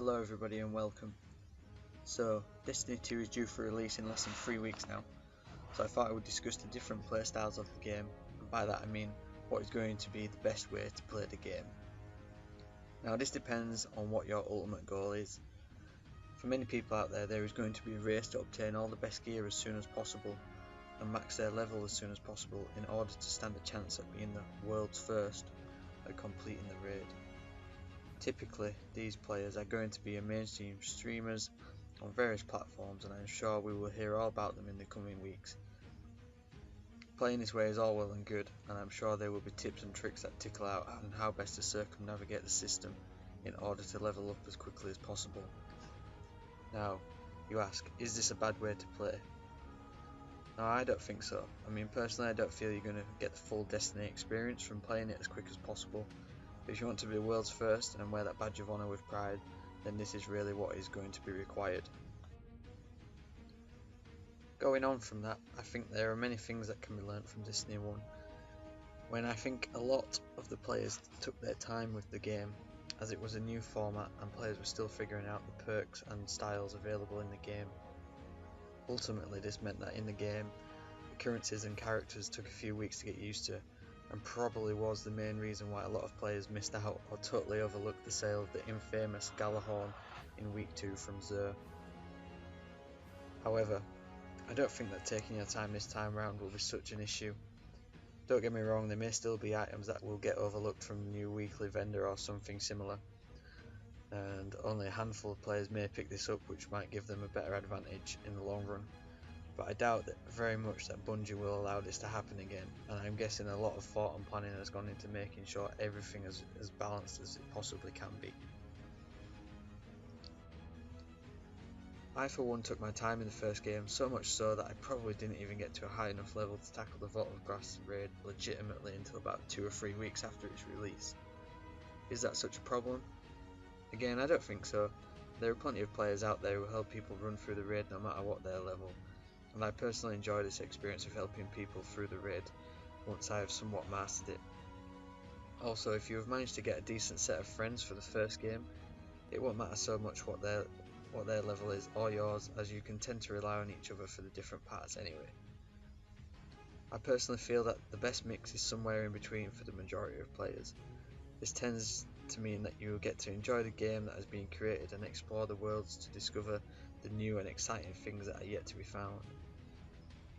Hello everybody and welcome. So, Destiny 2 is due for release in less than 3 weeks now, so I thought I would discuss the different playstyles of the game, and by that I mean what is going to be the best way to play the game. Now this depends on what your ultimate goal is. For many people out there is going to be a race to obtain all the best gear as soon as possible, and max their level as soon as possible in order to stand a chance at being the world's first at completing the raid. Typically, these players are going to be mainstream streamers on various platforms, and I am sure we will hear all about them in the coming weeks. Playing this way is all well and good, and I'm sure there will be tips and tricks that tickle out on how best to circumnavigate the system in order to level up as quickly as possible. Now, you ask, is this a bad way to play? No, I don't think so. I mean, personally, I don't feel you're going to get the full Destiny experience from playing it as quick as possible. If you want to be the world's first and wear that badge of honour with pride, then this is really what is going to be required. Going on from that, I think there are many things that can be learnt from Destiny 1, when I think a lot of the players took their time with the game, as it was a new format and players were still figuring out the perks and styles available in the game. Ultimately, this meant that in the game, occurrences and characters took a few weeks to get used to, and probably was the main reason why a lot of players missed out or totally overlooked the sale of the infamous Galahorn in week 2 from Xur. However, I don't think that taking your time this time round will be such an issue. Don't get me wrong, there may still be items that will get overlooked from the new weekly vendor or something similar, and only a handful of players may pick this up, which might give them a better advantage in the long run. But I doubt that very much that Bungie will allow this to happen again, and I'm guessing a lot of thought and planning has gone into making sure everything is as balanced as it possibly can be. I for one took my time in the first game, so much so that I probably didn't even get to a high enough level to tackle the Vault of Grass raid legitimately until about 2 or 3 weeks after its release. Is that such a problem? Again, I don't think so. There are plenty of players out there who help people run through the raid no matter what their level, and I personally enjoy this experience of helping people through the raid once I have somewhat mastered it. Also, if you have managed to get a decent set of friends for the first game, it won't matter so much what their level is or yours, as you can tend to rely on each other for the different parts anyway. I personally feel that the best mix is somewhere in between for the majority of players. This tends to mean that you will get to enjoy the game that has been created and explore the worlds to discover the new and exciting things that are yet to be found.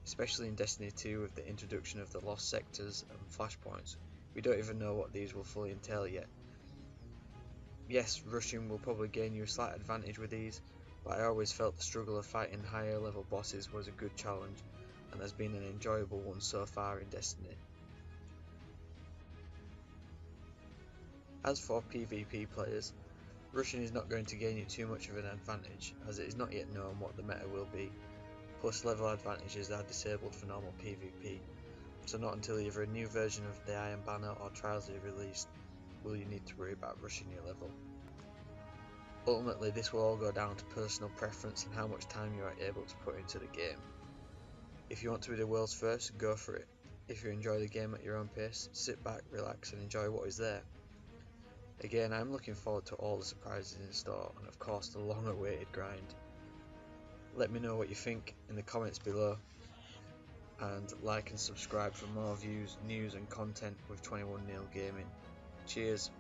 Especially in Destiny 2 with the introduction of the lost sectors and flashpoints, we don't even know what these will fully entail yet. Yes, rushing will probably gain you a slight advantage with these, but I always felt the struggle of fighting higher level bosses was a good challenge, and has been an enjoyable one so far in Destiny. As for PvP players, rushing is not going to gain you too much of an advantage, as it is not yet known what the meta will be. Plus, level advantages are disabled for normal PvP, so not until either a new version of the Iron Banner or Trials are released will you need to worry about rushing your level. Ultimately, this will all go down to personal preference and how much time you are able to put into the game. If you want to be the world's first, go for it. If you enjoy the game at your own pace, sit back, relax and enjoy what is there. Again, I'm looking forward to all the surprises in store and of course the long awaited grind. Let me know what you think in the comments below, and like and subscribe for more views, news and content with 21 Nil Gaming. Cheers.